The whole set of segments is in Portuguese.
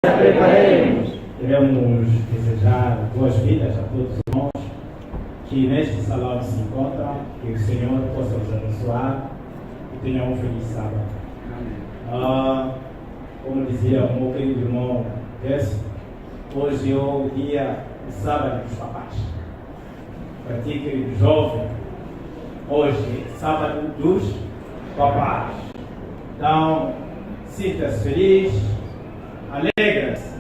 Preparemos. Queremos desejar boas-vindas a todos os irmãos que neste salão se encontram, que o Senhor possa os abençoar e tenham um feliz sábado. Como dizia o meu querido irmão Décio, hoje é o dia de sábado dos papais. Para ti, querido jovem, hoje é sábado dos papais. Então, sinta-se feliz, alegra-se.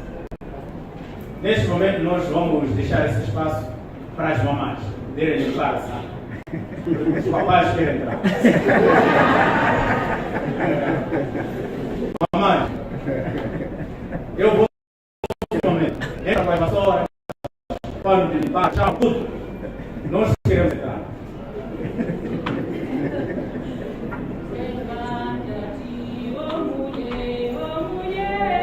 Neste momento nós vamos deixar esse espaço para as mamães poderem entrar, sabe? Os papais querem entrar. Mamãe, eu vou neste momento. Entra para a vassoura, pano de limpar, chama tudo. Nós queremos entrar. Levanta-te, ó mulher.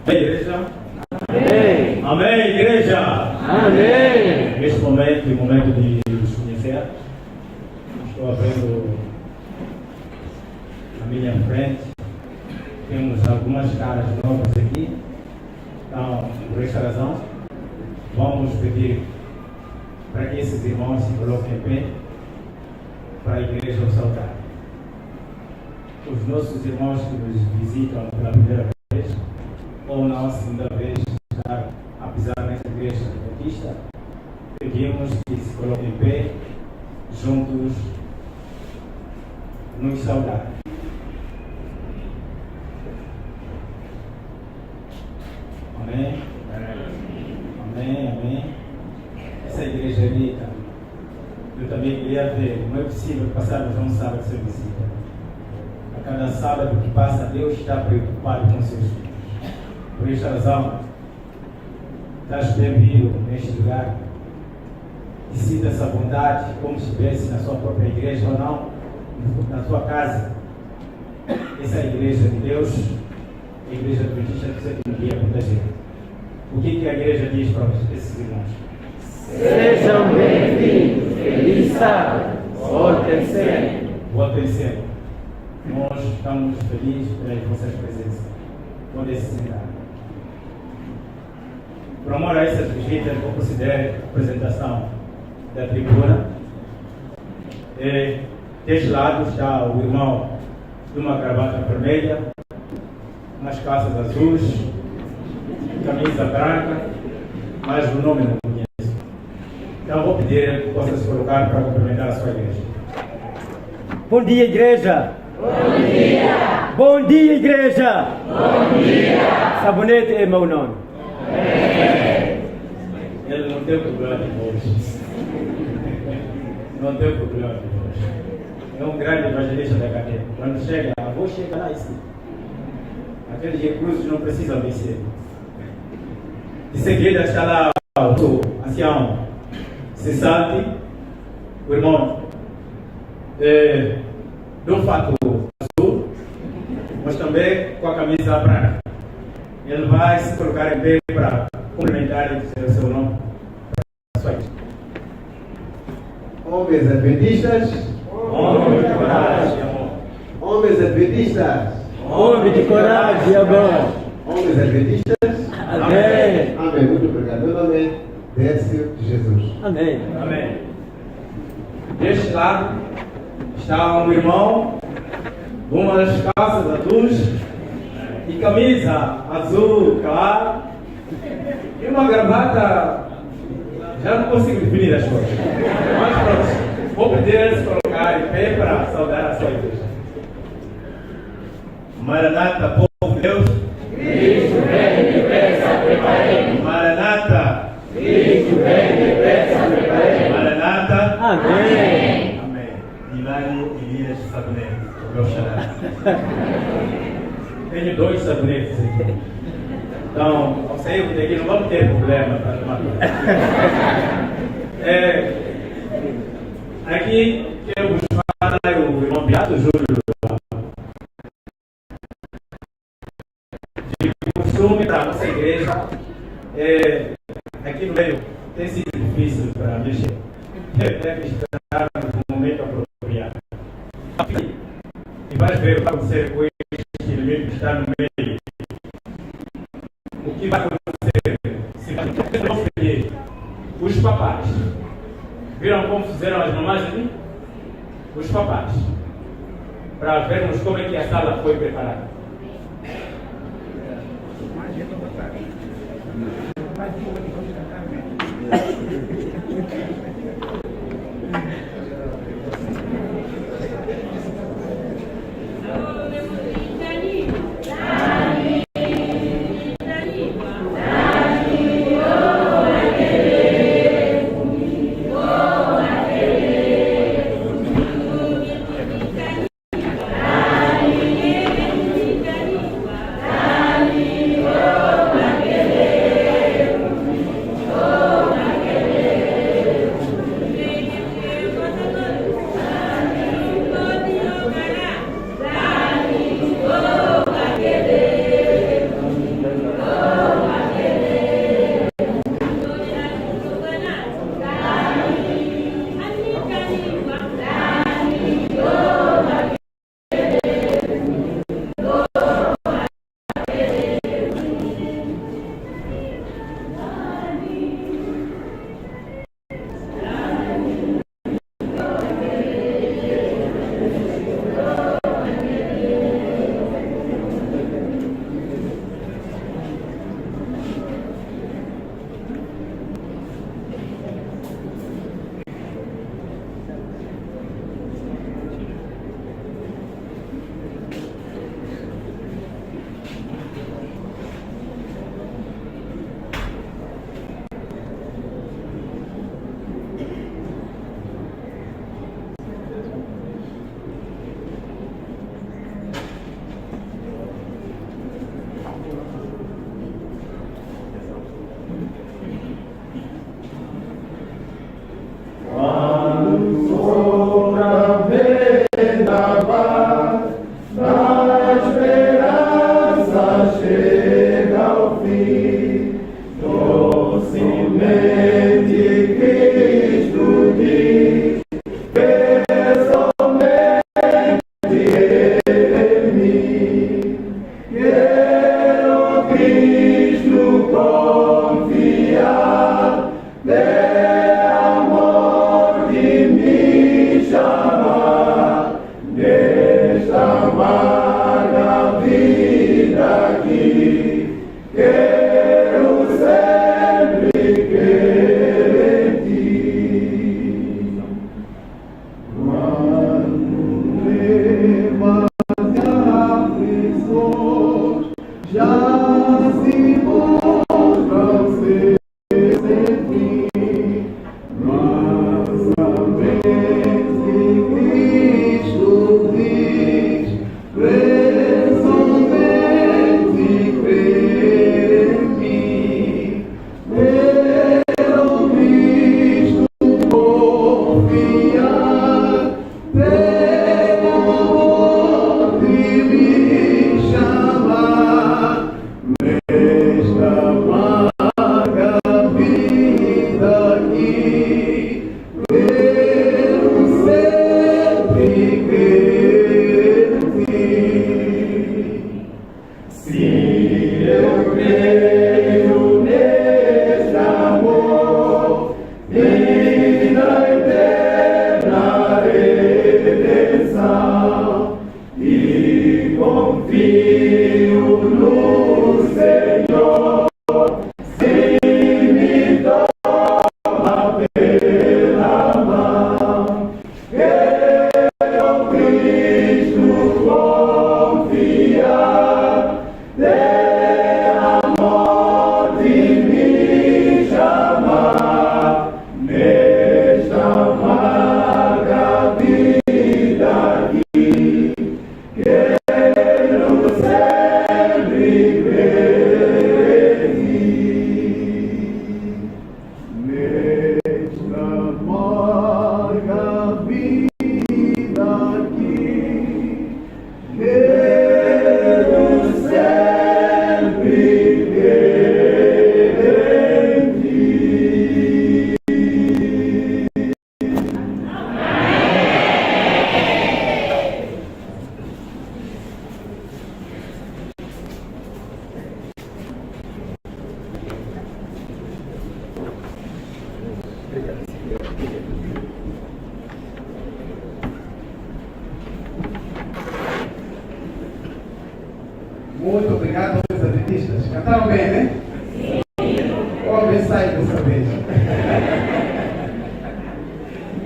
Igreja? Amém. Amém, igreja? Amém. Neste momento, é o momento de nos conhecer. Estou vendo à minha frente. Temos algumas caras novas aqui. Então, por esta razão, vamos pedir para que esses irmãos se coloquem em pé para a igreja os saudar. Os nossos irmãos que nos visitam pela primeira vez, ou não a segunda vez, a pisar nesta igreja adventista, pedimos que se coloquem em pé, juntos, nos saudar. Amém? Amém, amém. Essa igreja é bonita. Eu também queria ver, não é possível passarmos um sábado sem visita. A cada sábado que passa, Deus está preocupado com seus filhos. Por esta razão, estás bem-vindo neste lugar e sinta essa vontade, como se estivesse na sua própria igreja ou não, na sua casa. Essa é a igreja de Deus, a igreja adventista que você tem que guia muita gente. O que a igreja diz para esses irmãos? Sejam bem-vindos, feliz sábado, voltem sempre. Voltem sempre. Nós estamos felizes pelas vossas presenças. Podem se sentar. Por amor a essas visitas, eu considero a apresentação da tribuna. Deste lado está o irmão de uma gravata vermelha, umas calças azuis, camisa branca, mas o nome não conheço. Então vou pedir que possa se colocar para cumprimentar a sua igreja. Bom dia, igreja! Bom dia! Bom dia, igreja! Bom dia! Sabonete é meu nome. Ele não tem problema de hoje. Não tem problema de hoje. É um grande evangelista da cadeia. Quando chega, vou chegar lá e sim. Aqueles reclusos não precisam vencer. De seguida está lá o ancião cessante, o irmão do fato azul, mas também com a camisa branca. Ele vai se colocar em pé para cumprimentar e dizer o seu nome. Homens adventistas, Homem de coragem e amor. homens adventistas, Homem de coragem e amor. homens adventistas. Amém. Amém. Muito obrigado. Meu nome é Décio de Jesus. Amém. Amém. Deste lado está um irmão com umas calças azuis e camisa azul claro e uma gravata. Já não consigo definir as coisas. Mas pronto, vou pedir a eles colocar em pé para saudar a sua igreja. Maranata, povo de Deus. Cristo vem depressa, preparemos. Maranata. Cristo vem depressa, preparemos. Mário Elias Sabonete, o meu xará. Tenho 2 sabonetes aqui. Então, ao sair daqui não vamos ter problema para tomar aqui quero vos falar o irmão Beato Júlio. De costume para a nossa igreja, aqui no meio tem sido difícil para mexer. Deve estar no momento apropriado. E vais ver o que vai acontecer com este inimigo que está no meio. O que vai acontecer? Se não ferir os papais. Viram como fizeram as mamás ali? Os papais. Para vermos como é que a sala foi preparada.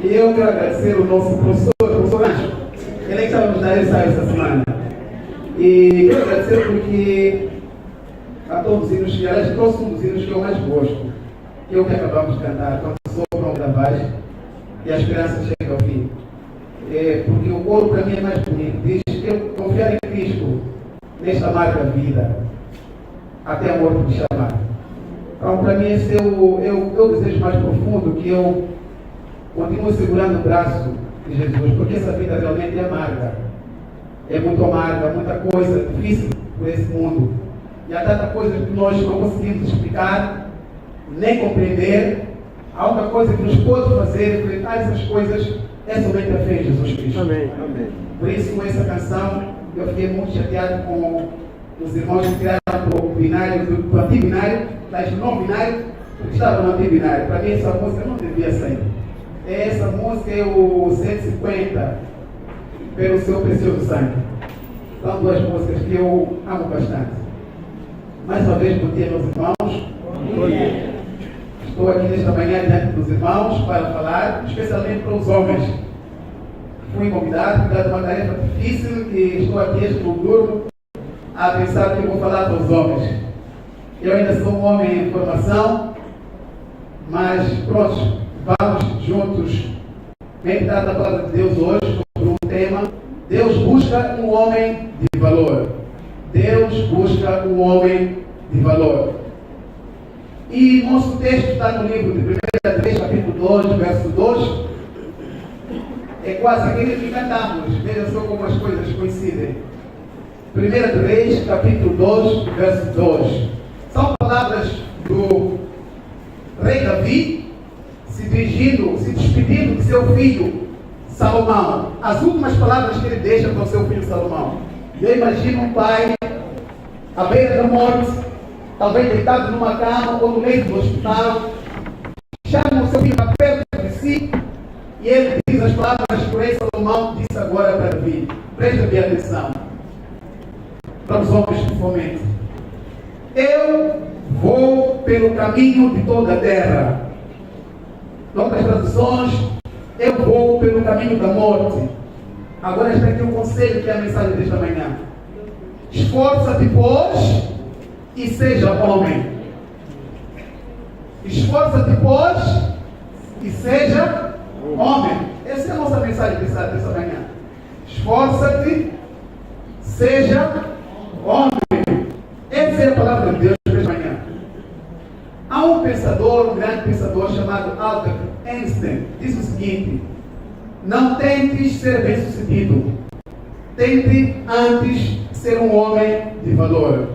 E eu quero agradecer o nosso professor Anjo. Ele é que estava nos dar essa semana. E quero agradecer porque a todos os hinos, que aliás trouxe um dos hinos que eu mais gosto, que é o que acabamos de cantar, quando sopram da voz e a esperança chega ao fim. Porque o coro para mim é mais bonito. Diz: eu confiar em Cristo nesta amarga vida, até a morte me chamar. Então, para mim, esse é o desejo mais profundo, que eu continuo segurando o braço de Jesus, porque essa vida realmente é amarga. É muito amarga, muita coisa difícil por esse mundo. E há tanta coisa que nós não conseguimos explicar, nem compreender. A única coisa que nos pode fazer enfrentar essas coisas é somente a fé em Jesus Cristo. Amém. Amém. Por isso, com essa canção, eu fiquei muito chateado com os irmãos que tiraram do binário, do antigo binário, do não binário, porque estava no antigo binário. Para mim, essa música não devia sair. Essa música é o 150, pelo seu precioso sangue. São duas músicas que eu amo bastante. Mais uma vez, bom dia, meus irmãos. Bom dia. Estou aqui nesta manhã diante dos irmãos para falar, especialmente para os homens. Fui convidado, cuidado de uma tarefa difícil, que estou aqui, estou durmo, a pensar que eu vou falar para os homens. Eu ainda sou um homem em formação, mas pronto, vamos juntos meditar na palavra de Deus hoje sobre um tema: Deus busca um homem de valor. Deus busca um homem de valor. E nosso texto está no livro de 1 Reis, capítulo 2, verso 2. É quase aquele que cantamos. Veja só como as coisas coincidem. 1 Reis, capítulo 2, verso 2. São palavras do rei Davi se despedindo de seu filho Salomão. As últimas palavras que ele deixa para o seu filho Salomão. Eu imagino um pai à beira da morte, talvez deitado numa cama ou no leito do hospital, chama o seu filho para perto de si e ele diz as palavras que o rei Salomão disse agora para Davi. Presta bem atenção, para os homens principalmente. Eu vou pelo caminho de toda a terra. Em outras traduções, eu vou pelo caminho da morte. Agora está aqui um conselho, que é a mensagem desta manhã. Esforça-te, pois, e seja homem. Esforça-te, pois, e seja homem. Essa é a nossa mensagem dessa manhã. Esforça-te, seja homem. Essa é a palavra de Deus desta manhã. Há um pensador, um grande pensador chamado Albert Einstein, diz o seguinte: não tentes ser bem-sucedido, tente antes ser um homem de valor.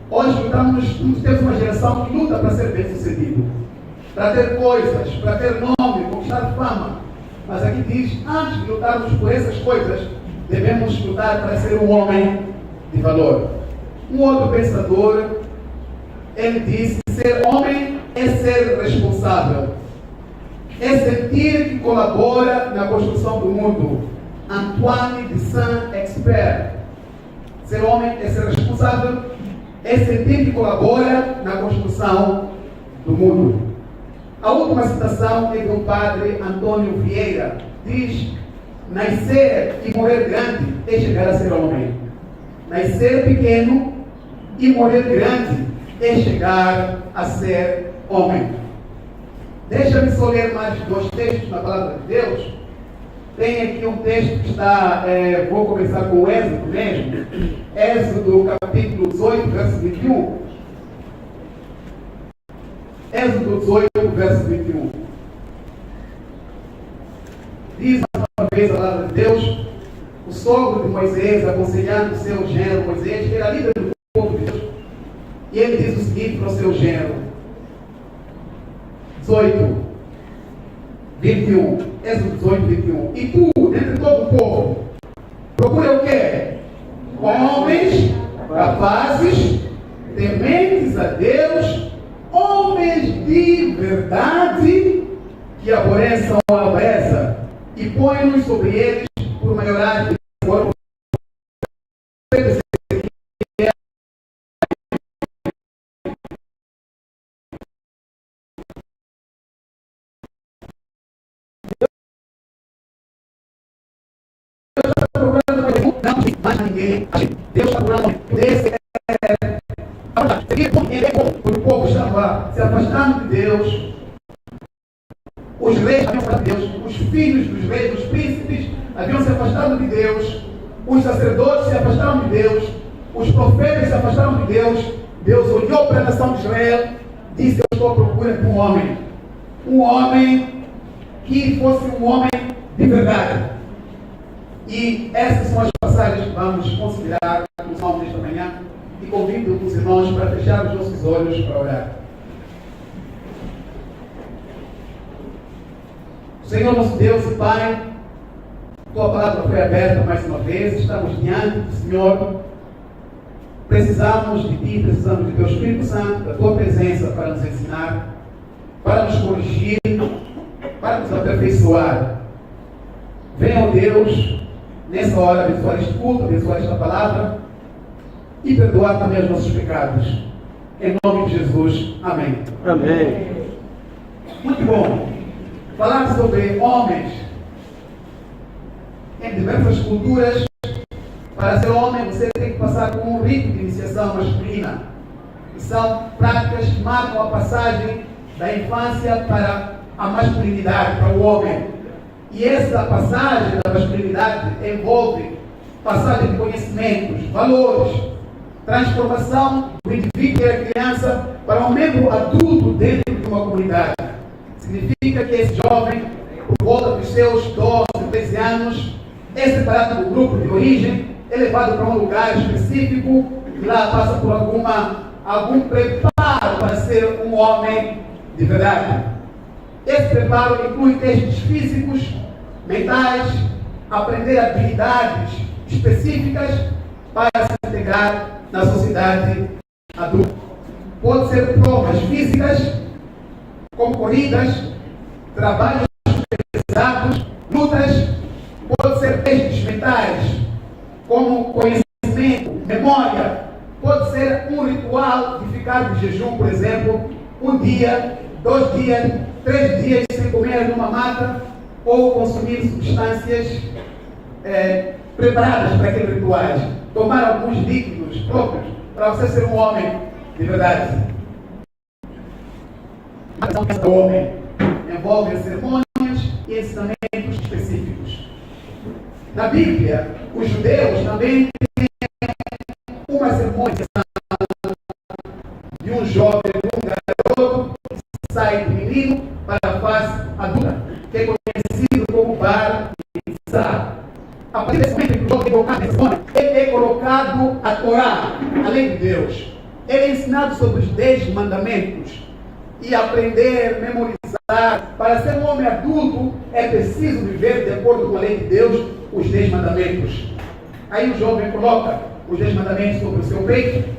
Hoje temos uma geração que luta para ser bem-sucedido, para ter coisas, para ter nome, conquistar fama. Mas aqui diz: antes de lutarmos por essas coisas, devemos lutar para ser um homem de valor. Um outro pensador, ele disse: ser homem é ser responsável, é sentir que colabora na construção do mundo. Antoine de Saint-Exupéry. Ser homem é ser responsável, é sentir que colabora na construção do mundo. A última citação é de um padre, Antônio Vieira. Diz: nascer e morrer grande é chegar a ser homem. Nascer pequeno e morrer grande é chegar a ser homem. Deixa-me só ler mais dois textos na palavra de Deus. Tem aqui um texto que está, vou começar com o Êxodo mesmo. Êxodo capítulo 18, verso 21. Êxodo 18, verso 21. Diz mais uma vez a palavra de Deus: o sogro de Moisés, aconselhando o seu genro Moisés, que era líder do povo de Deus, e ele diz o seguinte para o seu genro: 18, 21. Êxodo 18, 21. E tu, dentre todo o povo, procura o quê? Homens capazes, tementes a Deus, homens de verdade, que aborreçam a avareza, e põe-nos sobre eles por maioridade Deus, os reis haviam se afastado de Deus, os filhos dos reis, os príncipes haviam se afastado de Deus, os sacerdotes se afastaram de Deus, os profetas se afastaram de Deus. Deus olhou para a nação de Israel e disse: eu estou à procura de um homem que fosse um homem de verdade. E essas são as passagens que vamos considerar os irmãos nesta manhã, e convido os irmãos para fechar os nossos olhos para orar. Senhor nosso Deus e Pai, Tua palavra foi aberta mais uma vez, estamos diante do Senhor, precisamos de Ti, precisamos de Teu Espírito Santo, da Tua presença para nos ensinar, para nos corrigir, para nos aperfeiçoar. Venha, ó Deus, nessa hora abençoar este culto, abençoar esta palavra e perdoar também os nossos pecados. Em nome de Jesus, amém. Amém. Muito bom. Falar sobre homens em diversas culturas. Para ser homem, você tem que passar por um rito de iniciação masculina. E são práticas que marcam a passagem da infância para a masculinidade, para o homem. E essa passagem da masculinidade envolve passagem de conhecimentos, valores, transformação do indivíduo que era criança para um membro adulto dentro de uma comunidade. Significa que esse jovem, por volta dos seus 12, 13 anos, é separado do grupo de origem, é levado para um lugar específico e lá passa por algum preparo para ser um homem de verdade. Esse preparo inclui testes físicos, mentais, aprender habilidades específicas para se integrar na sociedade adulta. Pode ser provas físicas, como corridas, trabalhos pesados, lutas. Pode ser testes mentais, como conhecimento, memória. Pode ser um ritual de ficar de jejum, por exemplo, 1 dia, 2 dias, 3 dias sem comer numa mata ou consumir substâncias preparadas para aqueles rituais. Tomar alguns líquidos próprios para você ser um homem de verdade. A ação do homem envolve cerimônias e ensinamentos específicos. Na Bíblia, os judeus também têm uma cerimônia de um jovem, de um garoto que sai do menino para a fase adulta, que é conhecido como Bar Mitzvah. A partir desse momento que o jovem é colocado nessa cerimônia, ele é colocado a Torá, a lei de Deus. Ele é ensinado sobre os 10 mandamentos e aprender, memorizar. Para ser um homem adulto, é preciso viver de acordo com a lei de Deus, os 10 mandamentos. Aí o jovem coloca os 10 mandamentos sobre o seu peito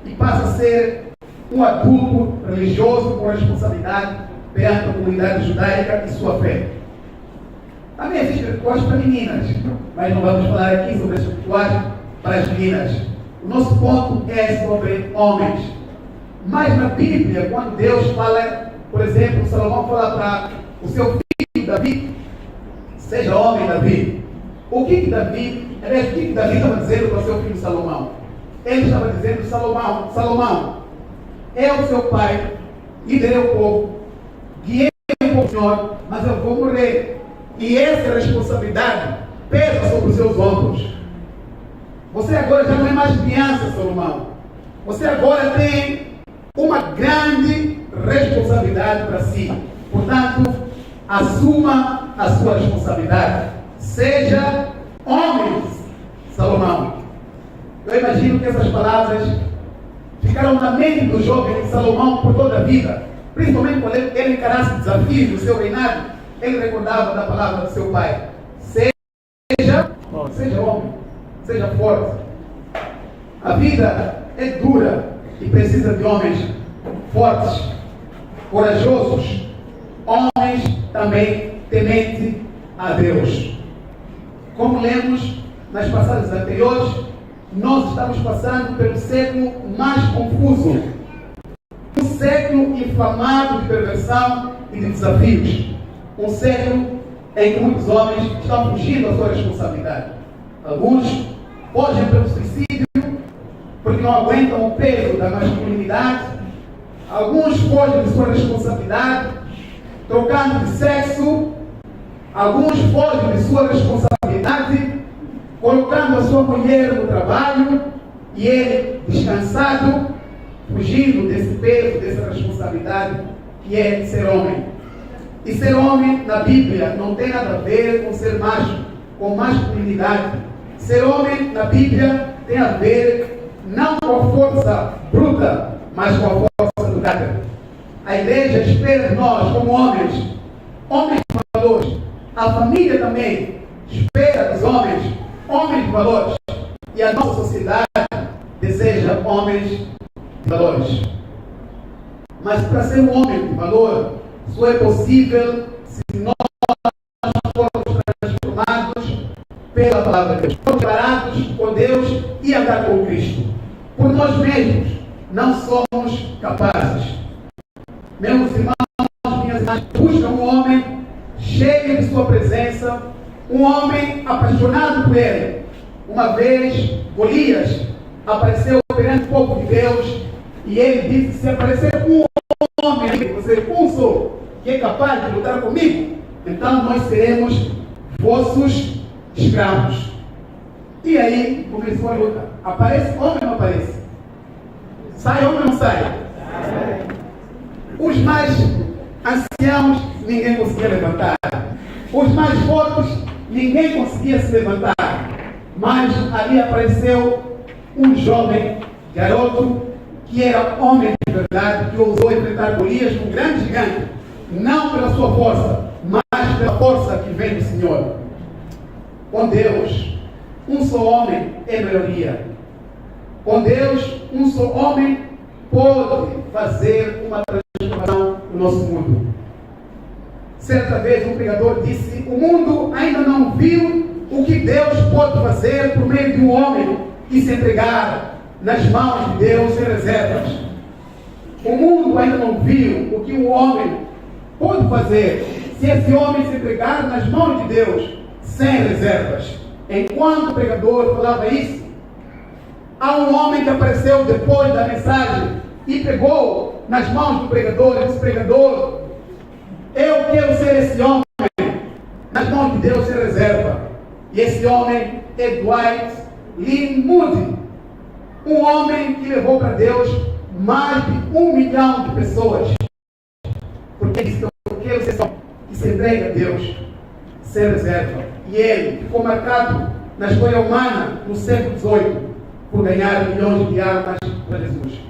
e passa a ser um adulto religioso com responsabilidade perante a comunidade judaica e sua fé. Também existe rituais para meninas, mas não vamos falar aqui sobre esse rituais para as meninas. O nosso ponto é sobre homens. Mas na Bíblia, quando Deus fala, por exemplo, Salomão fala para o seu filho Davi, seja homem Davi. O que Davi estava dizendo para o seu filho Salomão? Ele estava dizendo: Salomão, é o seu pai, liderei o povo, guiei o povo, Senhor, mas eu vou morrer. E essa responsabilidade pesa sobre os seus ombros. Você agora já não é mais criança, Salomão. Você agora tem uma grande responsabilidade para si. Portanto, assuma a sua responsabilidade. Seja homem, Salomão. Eu imagino que essas palavras ficaram na mente do jovem Salomão por toda a vida. Principalmente quando ele encarasse desafios do seu reinado, ele recordava da palavra do seu pai. Seja homem, seja forte. A vida é dura e precisa de homens fortes, corajosos, homens também tementes a Deus. Como lemos nas passagens anteriores, nós estamos passando pelo século mais confuso, um século inflamado de perversão e de desafios, um século em que muitos homens estão fugindo da sua responsabilidade. Alguns fogem pelo suicídio porque não aguentam o peso da masculinidade. Alguns fogem de sua responsabilidade, trocando de sexo. Alguns fogem de sua responsabilidade, colocando a sua mulher no trabalho e ele descansado, fugindo desse peso, dessa responsabilidade que é ser homem. E ser homem na Bíblia não tem nada a ver com ser macho, com masculinidade. Ser homem na Bíblia tem a ver não com a força bruta, mas com a força do caráter. A igreja espera de nós, como homens de valores. A família também espera dos homens de valores. E a nossa sociedade deseja homens de valores. Mas para ser um homem de valor, só é possível se nós formos transformados pela palavra de Deus, formos preparados por Deus e andar com Cristo. Por nós mesmos não somos capazes. Meus irmãos, minhas irmãs, buscam um homem cheio de sua presença, um homem apaixonado por ele. Uma vez, Golias apareceu perante o povo de Deus e ele disse: se aparecer um homem, você só, que é capaz de lutar comigo, então nós seremos vossos escravos. E aí começou a luta. Aparece homem ou não aparece? Sai homem ou não sai? Os mais anciãos, ninguém conseguia levantar. Os mais fortes, ninguém conseguia se levantar. Mas ali apareceu um jovem garoto que era homem de verdade, que ousou enfrentar Golias, um grande gigante, não pela sua força, mas pela força que vem do Senhor. Com Deus, um só homem é maioria. Com Deus, um só homem pode fazer uma transformação no nosso mundo. Certa vez um pregador disse: o mundo ainda não viu o que Deus pode fazer por meio de um homem que se entregar nas mãos de Deus sem reservas. O mundo ainda não viu o que um homem pode fazer se esse homem se entregar nas mãos de Deus sem reservas. Enquanto o pregador falava isso, há um homem que apareceu depois da mensagem e pegou nas mãos do pregador e disse: pregador, eu quero ser esse homem nas mãos de Deus sem reserva. E esse homem é Dwight Lee Moody, um homem que levou para Deus mais de 1 milhão de pessoas, porque disse: eu quero ser esse homem que se entrega a Deus sem reserva. E ele ficou marcado na história humana no século XVIII por ganhar milhões de almas para Jesus.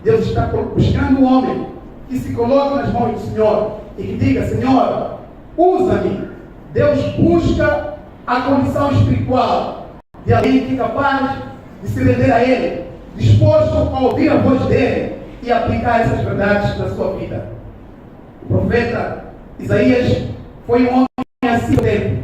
Deus está buscando um homem que se coloque nas mãos do Senhor e que diga: Senhor, usa-me. Deus busca a condição espiritual de alguém que é capaz de se render a Ele, disposto a ouvir a voz dEle e aplicar essas verdades na sua vida. O profeta Isaías foi um homem assim do tempo.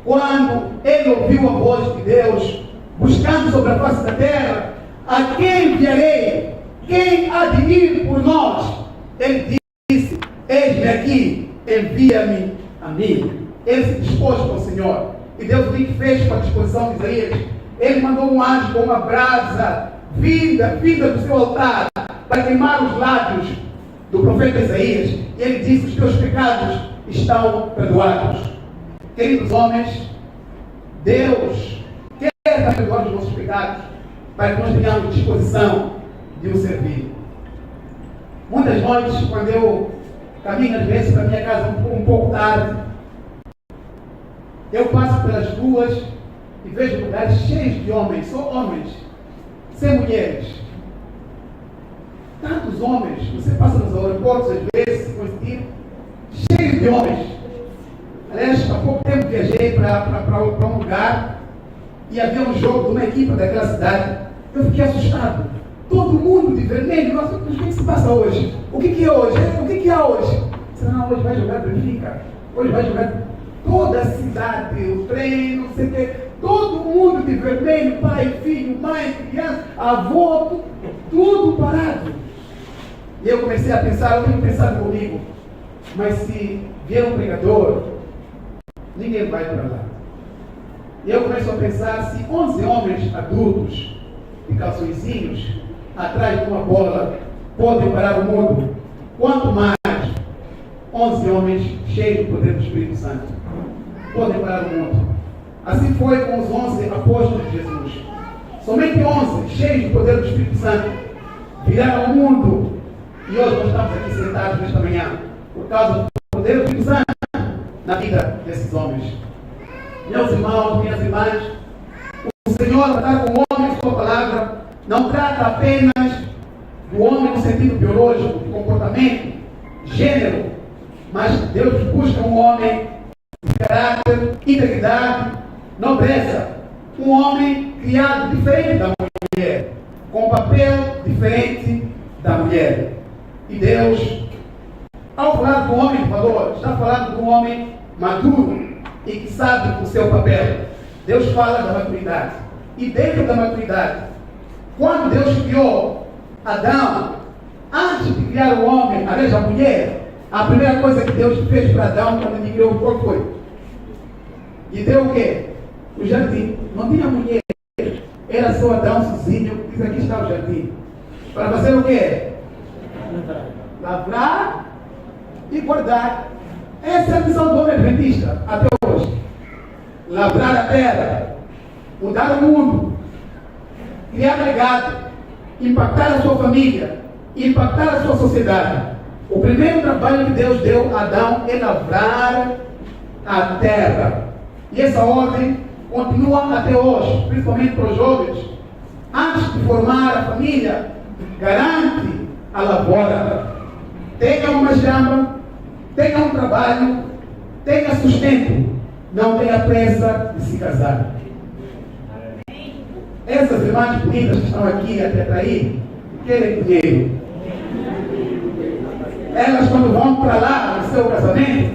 Quando ele ouviu a voz de Deus, buscando sobre a face da terra, a quem enviarei? Quem há de ir por nós? Ele disse: eis-me aqui, envia-me a mim. Ele se dispôs para o Senhor. E Deus o que fez com a disposição de Isaías? Ele mandou um anjo com uma brasa vinda do seu altar para queimar os lábios do profeta Isaías. E ele disse: os teus pecados estão perdoados. Queridos homens, Deus quer perdoar os nossos pecados para que nós tenhamos disposição de o servir. Muitas noites, quando eu caminho às vezes para a minha casa um pouco tarde, eu passo pelas ruas e vejo lugares cheios de homens, só homens, sem mulheres. Tantos homens, você passa nos aeroportos às vezes, cheios de homens. Aliás, há pouco tempo viajei para um lugar e havia um jogo de uma equipe daquela cidade. Eu fiquei assustado. Todo mundo de vermelho. Nossa, o que se passa hoje? O que é hoje? O que há hoje? Não, hoje vai jogar Benfica. Hoje vai jogar toda a cidade, o trem, não sei o quê. Todo mundo de vermelho, pai, filho, mãe, criança, avô, tudo parado. E eu comecei a pensar, eu tenho pensado comigo, mas se vier um pregador, ninguém vai para lá. E eu começo a pensar, se 11 homens adultos de calçõezinhos atrás de uma bola podem parar o mundo, quanto mais 11 homens cheios do poder do Espírito Santo podem parar o mundo. Assim foi com os 11 apóstolos de Jesus. Somente 11 cheios do poder do Espírito Santo viraram o mundo. E hoje nós estamos aqui sentados nesta manhã por causa do poder do Espírito Santo na vida desses homens. Meus irmãos, minhas irmãs, o Senhor tratar com o homem sua palavra não trata apenas do homem no sentido biológico, de comportamento, gênero, mas Deus busca um homem de caráter, integridade, nobreza, um homem criado diferente da mulher, com um papel diferente da mulher. E Deus, ao falar do homem de valor, está falando de um homem maduro e que sabe o seu papel. Deus fala da maturidade. E dentro da maturidade, quando Deus criou Adão, antes de criar o homem, aliás, a mulher, a primeira coisa que Deus fez para Adão, quando ele criou, qual foi? E deu o quê? O jardim. Não tinha mulher. Era só Adão sozinho. Diz aqui está o jardim. Para fazer o quê? Lavrar e guardar. Essa é a missão do homem adventista até hoje. Lavrar a terra, mudar o mundo, criar legado, impactar a sua família, impactar a sua sociedade. O primeiro trabalho que Deus deu a Adão é lavrar a terra. E essa ordem continua até hoje, principalmente para os jovens. Antes de formar a família, garante a lavoura. Tenha uma chama, tenha um trabalho, tenha sustento. Não tenha pressa de se casar. Essas irmãs bonitas que estão aqui até trair, querem dinheiro. Elas, quando vão para lá no seu casamento,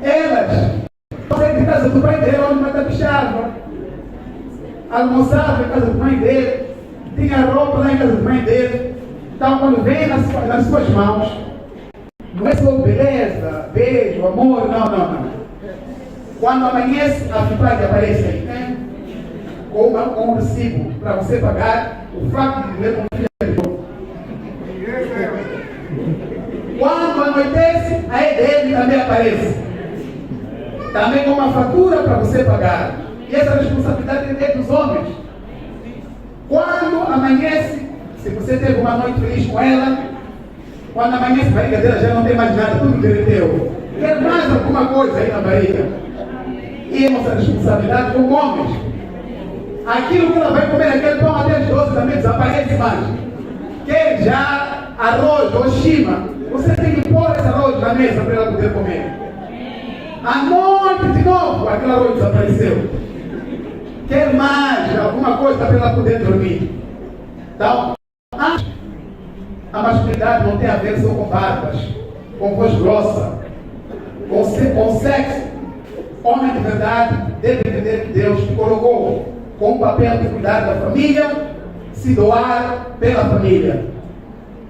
elas vão sair de casa do pai dele, onde vai caprichava. Almoçava em casa do mãe dele, tinha roupa lá em casa do mãe dele. Então, quando vem nas suas mãos, não é só beleza, beijo, amor, não. Quando amanhece, a Fipag aparece aí, né? Com um recibo para você pagar o fato de viver com o filho de novo. Quando anoitece, a EDM também aparece. Também com uma fatura para você pagar. E essa responsabilidade é dos homens. Quando amanhece, se você teve uma noite feliz com ela, quando amanhece a barriga dela já não tem mais nada, tudo derreteu. Quer mais alguma coisa aí na barriga? E a nossa responsabilidade como homens. Aquilo que ela vai comer, aquele pão até as 12 também desaparece mais. Quer já arroz ou chima, você tem que pôr esse arroz na mesa para ela poder comer. À noite de novo, aquele arroz desapareceu. Quer mais alguma coisa para ela poder dormir. Então, a masculinidade não tem a ver só com barbas, com voz grossa, com sexo. Homem de verdade deve entender que Deus te colocou com o papel de cuidar da família, se doar pela família.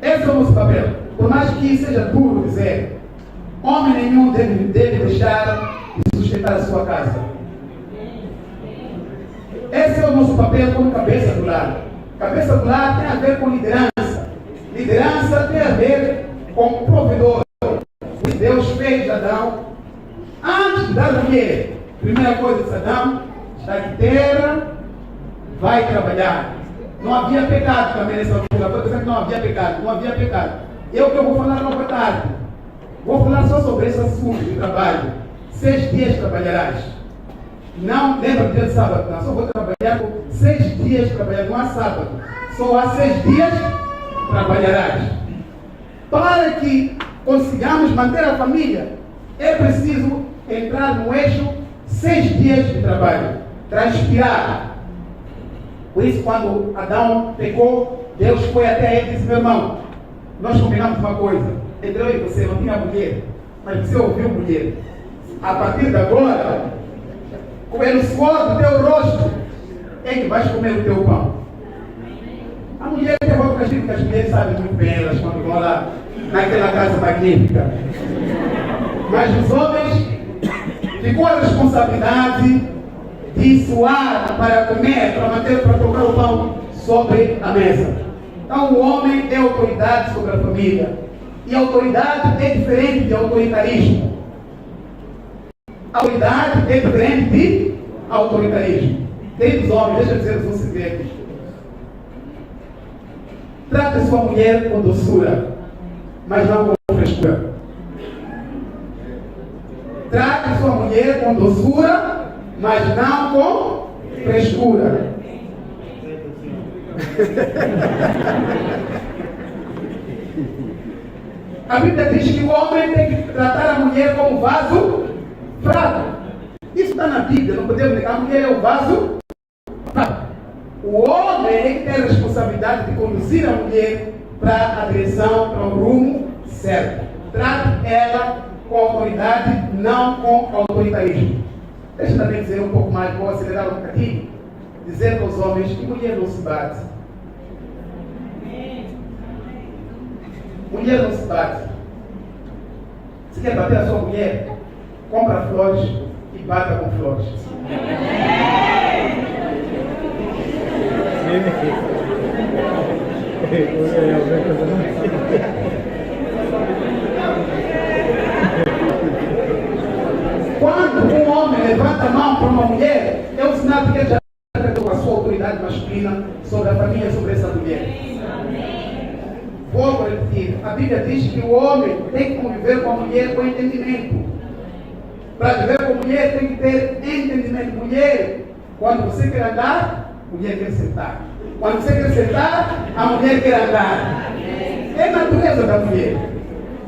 Esse é o nosso papel. Por mais que seja duro dizer, homem nenhum deve deixar de sustentar a sua casa. Esse é o nosso papel como cabeça do lar. Cabeça do lar tem a ver com liderança. Liderança tem a ver com provedor. Deus fez Adão. Antes de dar a mulher, primeira coisa de Adão, está de terra, vai trabalhar. Não havia pecado também nessa altura. Estou dizendo que não havia pecado. Eu que eu vou falar logo à tarde. Vou falar só sobre esse assunto de trabalho. 6 dias trabalharás. Não lembra do dia de sábado, não. Só vou trabalhar com 6 dias trabalhar. Não há sábado. Só há 6 dias trabalharás. Para que consigamos manter a família, é preciso entrar no eixo 6 dias de trabalho. Transpirar. Por isso, quando Adão pecou, Deus foi até ele e disse: meu irmão, nós combinamos uma coisa. Entre eu e você não tinha mulher, mas você ouviu mulher. A partir de agora, pelo suor do teu rosto, é que vais comer o teu pão. A mulher tem outro castigo, que as mulheres sabem muito bem, elas quando vão lá naquela casa magnífica. Mas os homens ficou a responsabilidade de suar para comer, para colocar o pão sobre a mesa. Então o homem é autoridade sobre a família. E autoridade é diferente de autoritarismo. Autoridade é diferente de autoritarismo. Queridos homens, deixa eu dizer um segredo. Trate sua mulher com doçura, mas não com frescura. Trate sua mulher com doçura, mas não com frescura. A Bíblia diz que o homem tem que tratar a mulher como vaso fraco. Isso está na Bíblia, não podemos negar. A mulher é o vaso fraco. O homem é que tem a responsabilidade de conduzir a mulher para a direção, para o rumo certo. Trate ela com autoridade, não com autoritarismo. Deixa eu também dizer um pouco mais, vou acelerar um bocadinho. Dizer para os homens que mulher não se bate. Mulher não se bate. Se quer bater a sua mulher, compra flores e bata com flores. Quando um homem levanta a mão para uma mulher, é um sinal de que ele já com a sua autoridade masculina sobre a família, sobre essa mulher. Vou repetir, a Bíblia diz que o homem tem que conviver com a mulher com entendimento. Para viver com a mulher tem que ter entendimento. Mulher, quando você quer andar, a mulher quer sentar. Quando você quer sentar, a mulher quer andar. É a natureza da mulher.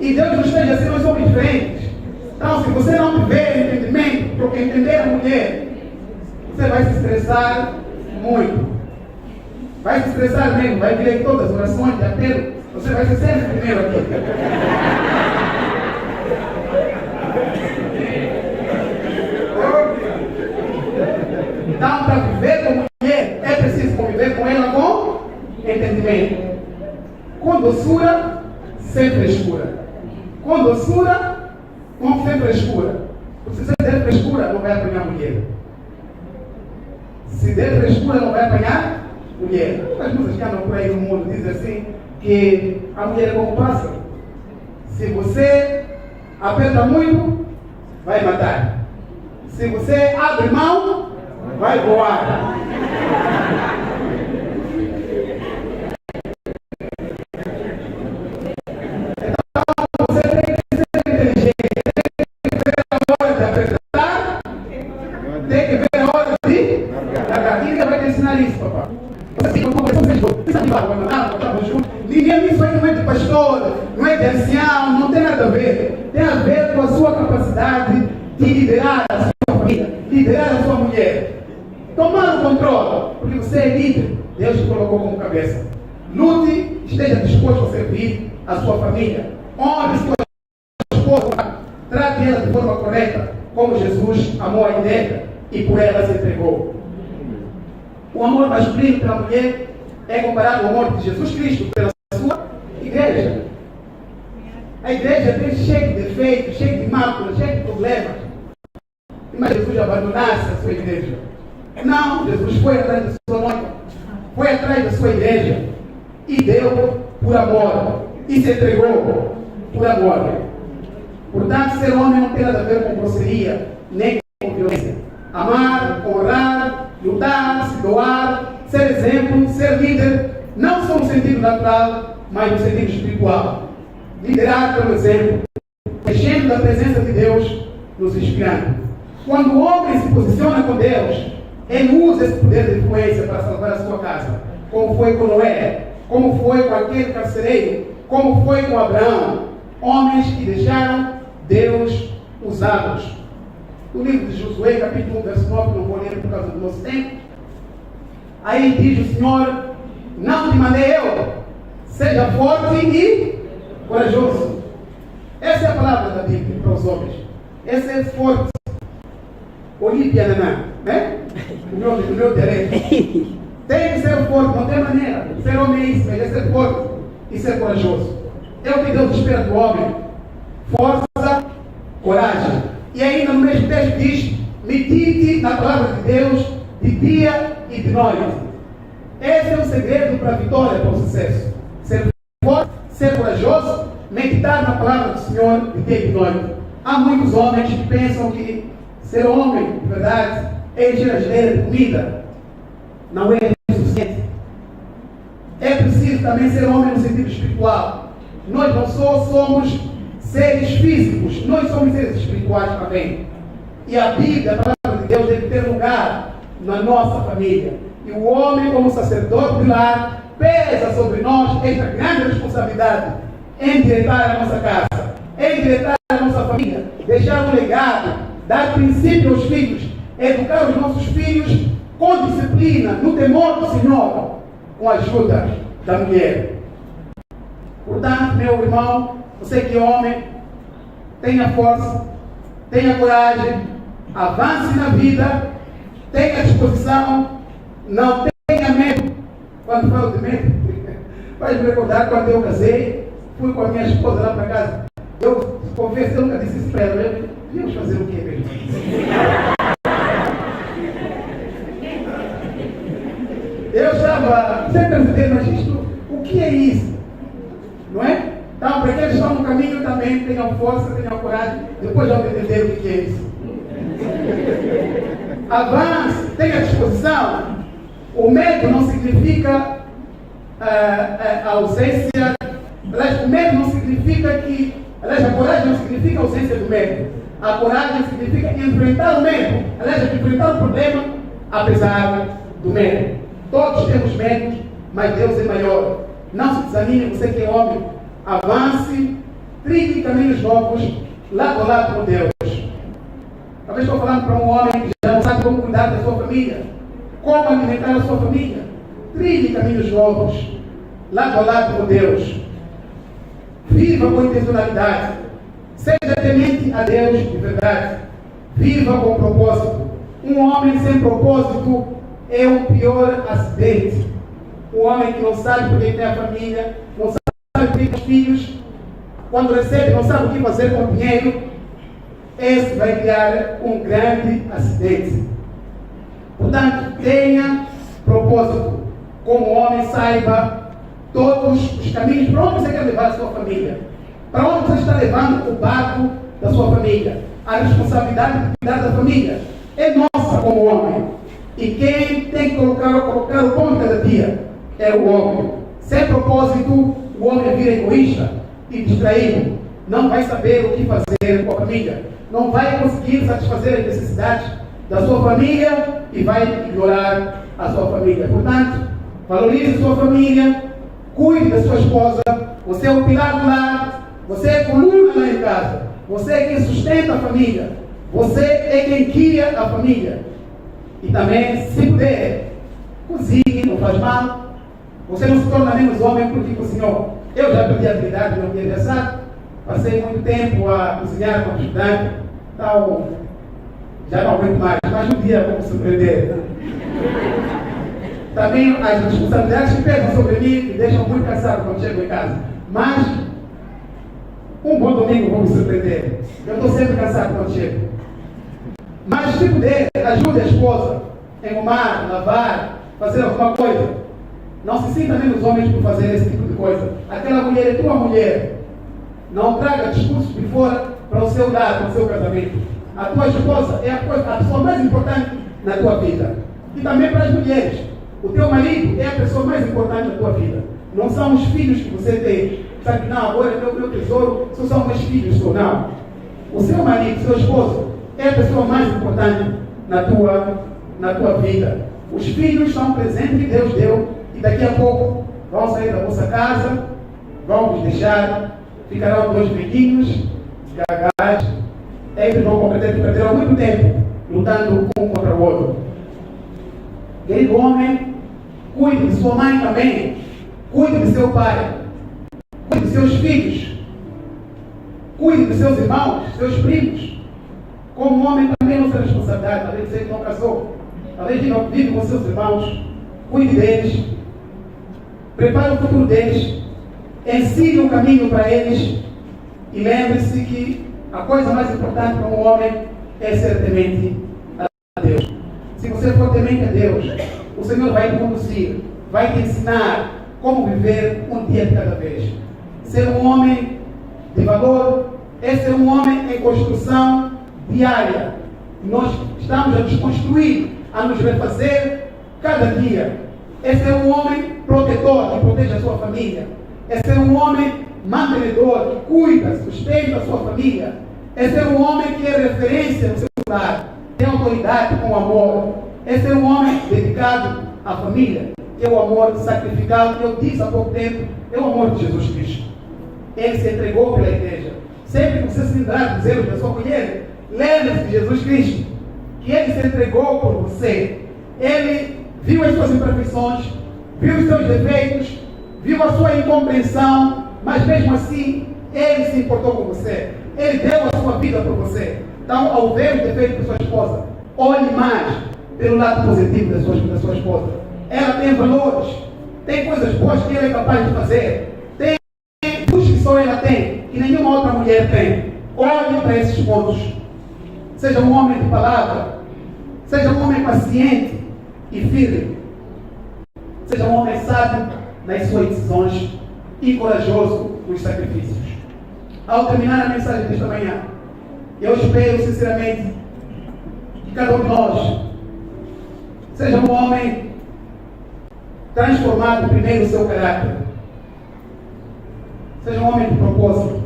E Deus nos fez assim, nós somos diferentes. Então, se você não tiver entendimento, porque entender a mulher, você vai se estressar muito. Vai se estressar mesmo, vai vir em todas as orações de apelo. Você vai ser sempre primeiro aqui. Então, para viver com mulher, é preciso conviver com ela com entendimento. Com doçura, sem frescura. Com doçura, sem frescura. Se você der frescura, não vai apanhar mulher. Se der frescura, não vai apanhar mulher. As músicas que andam por aí no mundo dizem assim, que a mulher é como um pássaro. Se você aperta muito, vai matar. Se você abre mão, vai voar. Então você tem que ser inteligente. Tem que ver a hora de apertar, tem que ver a hora de largar. Quem vai te ensinar isso, papai? Assim, quando conversamos, ninguém isso aí não é de pastor, não é de ancião, não tem nada a ver. Tem a ver com a sua capacidade de liderar a sua família, liderar a sua mulher. Tomar o controle, porque você é líder, Deus te colocou como cabeça. Lute, esteja disposto a servir a sua família. Honre sua esposa, trate ela de forma correta, como Jesus amou a igreja e por ela se entregou. O amor masculino pela mulher é comparado ao amor de Jesus Cristo pela sua igreja. A igreja tem cheio de defeitos, cheio de máculas, cheio de problemas. Mas Jesus abandonasse a sua igreja. Não, Jesus foi atrás da sua noiva, foi atrás da sua igreja e deu por amor e se entregou por amor. Portanto, ser homem não tem nada a ver com grosseria, nem com violência. Amar, honrar, lutar, se doar, ser exemplo, ser líder, não só no sentido natural, mas no sentido espiritual. Liderar pelo exemplo, enchendo da presença de Deus, nos inspirando. Quando o homem se posiciona com Deus, ele usa esse poder de influência para salvar a sua casa, como foi com Noé, como foi com aquele carcereiro, como foi com Abraão, homens que deixaram Deus usá-los. No livro de Josué, capítulo 1, verso 9, não vou ler por causa do nosso tempo. Aí diz o Senhor: não te mandei eu, seja forte e corajoso. Essa é a palavra da Bíblia para os homens. Essa é forte. Olímpia, né? O meu direito. Tem que ser forte, não tem maneira. Ser homem é isso, é ser forte e ser corajoso. É o que Deus espera do homem. Força, coragem. E ainda no mesmo texto diz: medite na palavra de Deus de dia e de noite. Esse é o segredo para a vitória, para o sucesso. Ser forte, ser corajoso meditar na palavra do Senhor de dia e de noite. Há muitos homens que pensam que ser homem, de verdade, é encher a geladeira de comida. Não é suficiente. É preciso também ser homem no sentido espiritual. Nós não só somos seres físicos, nós somos seres espirituais também. E a Bíblia, a palavra de Deus, deve ter lugar na nossa família. E o homem, como sacerdote de lar, pesa sobre nós esta grande responsabilidade: endireitar a nossa casa, endireitar a nossa família, deixar um legado, dar princípio aos filhos, educar os nossos filhos com disciplina, no temor do Senhor, com a ajuda da mulher. Portanto, meu irmão, você que é homem, tenha força, tenha coragem, avance na vida, tenha disposição, não tenha medo. Quando falo de medo, faz me recordar quando eu casei, fui com a minha esposa lá para casa. Eu confesso, eu nunca disse isso para ela. Íamos fazer o quê mesmo? Eu estava sempre a dizer, mas isto, o que é isso? Não é? Então, para aqueles que estão no caminho também, tenham força, tenham coragem, depois vão entender o que é isso. Avance, tenha disposição. O medo não significa a ausência, aliás, o medo não significa que, aliás, a coragem não significa a ausência do medo. A coragem significa enfrentar o medo, aliás, enfrentar o problema apesar do medo. Todos temos medos, mas Deus é maior. Não se desanime, você que é homem, avance, trilhe caminhos novos, lado a lado com Deus. Talvez estou falando para um homem que já não sabe como cuidar da sua família, como alimentar a sua família. Trilhe caminhos novos, lado a lado com Deus. Viva com intencionalidade. Seja temente a Deus de verdade. Viva com propósito. Um homem sem propósito é o pior acidente. Um homem que não sabe porque tem a família, não sabe porque tem os filhos, quando recebe não sabe o que fazer com o dinheiro, esse vai criar um grande acidente. Portanto, tenha propósito. Como homem, saiba todos os caminhos para onde você quer levar a sua família. Para onde você está levando o barco da sua família. A responsabilidade de cuidar da família é nossa como homem. E quem tem que colocar o pão de cada dia é o homem. Sem propósito, o homem vira egoísta e distraído. Não vai saber o que fazer com a família. Não vai conseguir satisfazer as necessidades da sua família e vai ignorar a sua família. Portanto, valorize a sua família, cuide da sua esposa. Você é o pilar do lar, você é a coluna lá em casa, você é quem sustenta a família, você é quem guia a família. E também, se puder, cozinhe, não faz mal. Você não se torna menos homem porque cozinhou. Eu já perdi a habilidade, não tinha pensado. Passei muito tempo a cozinhar como estudante, então já não aguento mais, mas um dia vou me surpreender. Também as responsabilidades que pesam sobre mim me deixam muito cansado quando chego em casa. Mas um bom domingo vou me surpreender. Eu estou sempre cansado quando chego. Mas se puder, ajude a esposa a arrumar, lavar, fazer alguma coisa. Não se sinta menos homens por fazer esse tipo de coisa. Aquela mulher é tua mulher. Não traga discursos de fora para o seu lar, para o seu casamento. A tua esposa é a pessoa mais importante na tua vida. E também para as mulheres. O teu marido é a pessoa mais importante na tua vida. Não são os filhos que você tem. Sabe que não, agora é meu tesouro, são meus filhos ou não. O seu marido, seu esposo, é a pessoa mais importante na tua vida. Os filhos são um presente que Deus deu e daqui a pouco vão sair da vossa casa, vão vos deixar, ficarão dois amiguinhos, gagás, eles vão perderão muito tempo lutando um contra o outro. Querido homem, cuide de sua mãe também, cuide de seu pai, cuide de seus filhos, cuide de seus irmãos, seus primos. Como homem também não tem responsabilidade, talvez você que não casou, talvez não vive com seus irmãos, cuide deles, prepare o futuro deles, ensine o caminho para eles e lembre-se que a coisa mais importante para um homem é ser temente a Deus. Se você for temente a Deus, o Senhor vai te conduzir, vai te ensinar como viver um dia de cada vez. Ser um homem de valor. Esse é um homem em construção diária. Nós estamos a desconstruir, a nos refazer cada dia. Esse é um homem protetor que protege a sua família. Esse é um homem mantenedor que cuida, sustenta a sua família. Esse é um homem que é referência no seu lugar, tem autoridade com amor. Esse é um homem dedicado à família, é o amor sacrificado. Eu disse há pouco tempo, é o amor de Jesus Cristo. Ele se entregou pela igreja. Sempre que você se lembrar dos erros da sua mulher, lembre-se de Jesus Cristo, que ele se entregou por você. Ele viu as suas imperfeições, viu os seus defeitos, viu a sua incompreensão, mas mesmo assim, ele se importou com você. Ele deu a sua vida por você. Então, ao ver os defeitos da sua esposa, olhe mais pelo lado positivo da sua esposa. Ela tem valores, tem coisas boas que ela é capaz de fazer, tem luz que só ela tem, que nenhuma outra mulher tem. Olhe para esses pontos. Seja um homem de palavra, seja um homem paciente e firme, seja um homem sábio nas suas decisões e corajoso nos sacrifícios. Ao terminar a mensagem desta manhã, eu espero sinceramente que cada um de nós seja um homem transformado primeiro no seu caráter, seja um homem de propósito.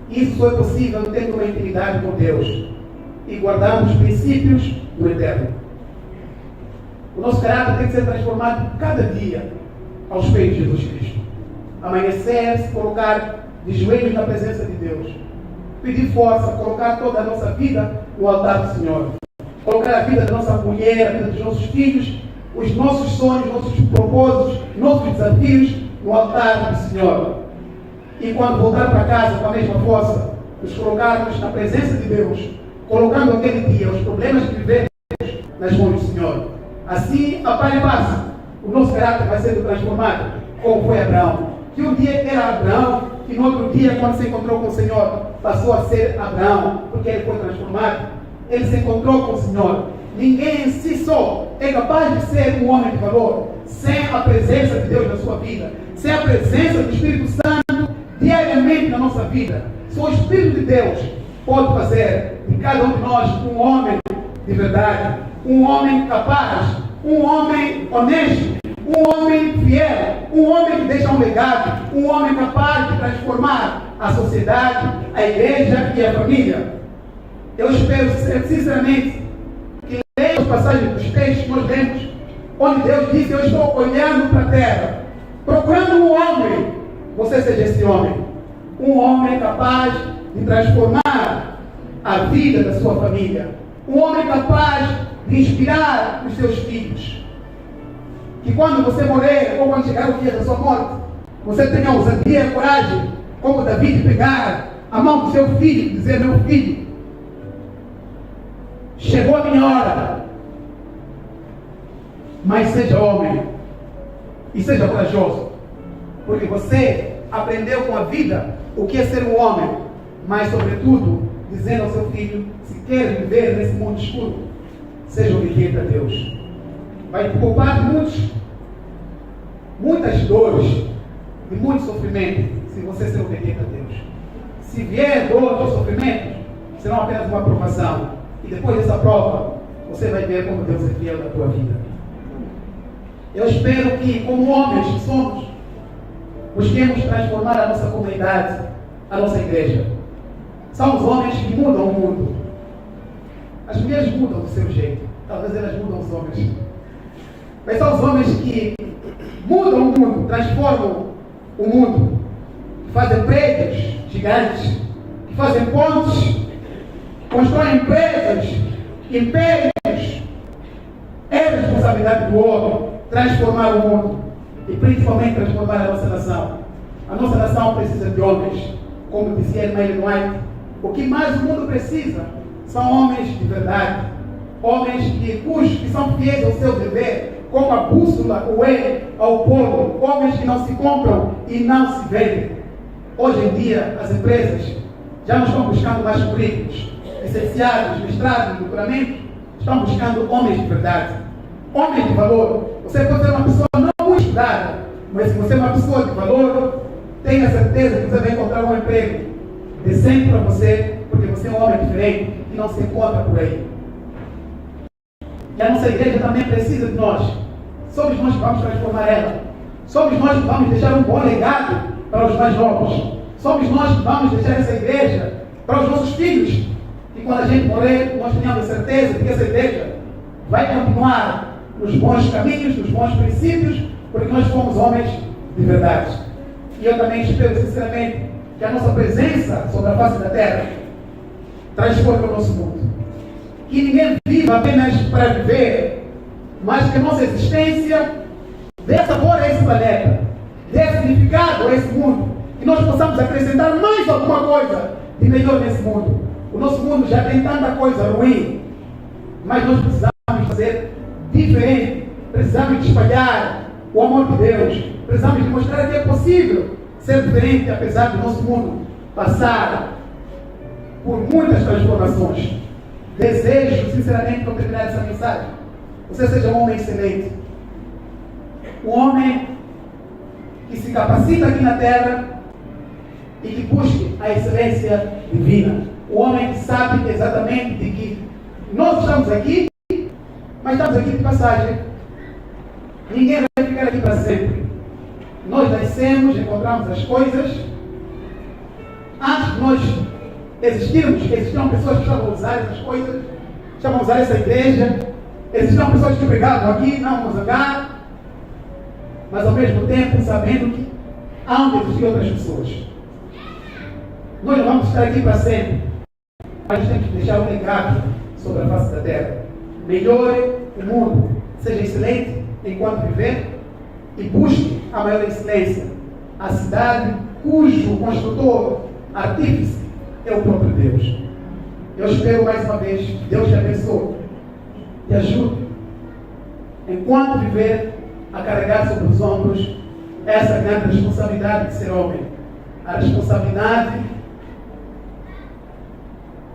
Isso só é possível tendo uma intimidade com Deus e guardando os princípios do Eterno. O nosso caráter tem que ser transformado cada dia aos pés de Jesus Cristo. Amanhecer, se colocar de joelhos na presença de Deus, pedir força, colocar toda a nossa vida no altar do Senhor, colocar a vida da nossa mulher, a vida dos nossos filhos, os nossos sonhos, nossos propósitos, nossos desafios no altar do Senhor. E quando voltar para casa com a mesma força, nos colocarmos na presença de Deus, colocando aquele dia os problemas que vivemos nas mãos do Senhor. Assim, a par e passo, o nosso caráter vai sendo transformado, como foi Abraão. Que um dia era Abraão, que no outro dia, quando se encontrou com o Senhor, passou a ser Abraão, porque ele foi transformado. Ele se encontrou com o Senhor. Ninguém em si só é capaz de ser um homem de valor sem a presença de Deus na sua vida, sem a presença do Espírito Santo diariamente na nossa vida. Só o Espírito de Deus pode fazer de cada um de nós um homem de verdade, um homem capaz, um homem honesto, um homem fiel, um homem que deixa um legado, um homem capaz de transformar a sociedade, a igreja e a família. Eu espero sinceramente que leiam as passagens dos textos que nós lemos, onde Deus diz: eu estou olhando para a terra, procurando um homem. Você seja esse homem, um homem capaz de transformar a vida da sua família, um homem capaz de inspirar os seus filhos. Que quando você morrer, ou quando chegar o dia da sua morte, você tenha a ousadia e a coragem, como Davi, de pegar a mão do seu filho e dizer: meu filho, chegou a minha hora, mas seja homem e seja corajoso, porque você aprendeu com a vida o que é ser um homem, mas sobretudo dizendo ao seu filho: se quer viver nesse mundo escuro, seja obediente a Deus. Vai te poupar muitas dores e muito sofrimento se você ser obediente a Deus. Se vier dor ou sofrimento, será apenas uma provação, e depois dessa prova você vai ver como Deus é fiel na tua vida. Eu espero que, como homens que somos, busquemos transformar a nossa comunidade, a nossa igreja. São os homens que mudam o mundo. As mulheres mudam do seu jeito, talvez elas mudam os homens, mas são os homens que mudam o mundo, transformam o mundo, que fazem prédios gigantes, que fazem pontes, constroem empresas, impérios. É a responsabilidade do homem transformar o mundo e principalmente transformar a nossa nação. A nossa nação precisa de homens, como dizia Ellen White. O que mais o mundo precisa são homens de verdade, homens que são fiéis ao seu dever, como a bússola o é ao povo, homens que não se compram e não se vendem. Hoje em dia, as empresas já não estão buscando mais currículos, licenciados, mestrados, doutoramentos, estão buscando homens de verdade, homens de valor. Você pode ser uma pessoa não muito estudada, mas se você é uma pessoa de valor, tenha certeza que você vai encontrar um emprego sempre para você, porque você é um homem diferente e não se encontra por aí. E a nossa igreja também precisa de nós. Somos nós que vamos transformar ela. Somos nós que vamos deixar um bom legado para os mais novos. Somos nós que vamos deixar essa igreja para os nossos filhos. E quando a gente morrer, nós tenhamos certeza de que essa igreja vai continuar nos bons caminhos, nos bons princípios, porque nós fomos homens de verdade. E eu também espero sinceramente que a nossa presença sobre a face da terra transforme o nosso mundo. Que ninguém viva apenas para viver, mas que a nossa existência dê sabor a esse planeta, dê significado a esse mundo, que nós possamos acrescentar mais alguma coisa de melhor nesse mundo. O nosso mundo já tem tanta coisa ruim, mas nós precisamos fazer diferente, precisamos de espalhar o amor de Deus, precisamos de mostrar que é possível ser diferente, apesar do nosso mundo passar por muitas transformações. Desejo, sinceramente, para terminar essa mensagem, você seja um homem excelente, um homem que se capacita aqui na terra e que busque a excelência divina, um homem que sabe exatamente de que nós estamos aqui, mas estamos aqui de passagem. Ninguém vai ficar aqui para sempre. Nós nascemos, encontramos as coisas. Antes de nós existirmos, existiam pessoas que estavam a usar essas coisas, estavam a usar essa igreja, existiam pessoas que brigavam aqui, não vamos zangar, mas ao mesmo tempo sabendo que há de existir outras pessoas. Nós não vamos estar aqui para sempre, mas temos que deixar um legado sobre a face da terra. Melhore o mundo, seja excelente enquanto viver e busque a maior excelência, a cidade cujo construtor, artífice, é o próprio Deus. Eu espero mais uma vez que Deus te abençoe, te ajude, enquanto viver, a carregar sobre os ombros essa grande responsabilidade de ser homem, a responsabilidade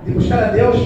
de buscar a Deus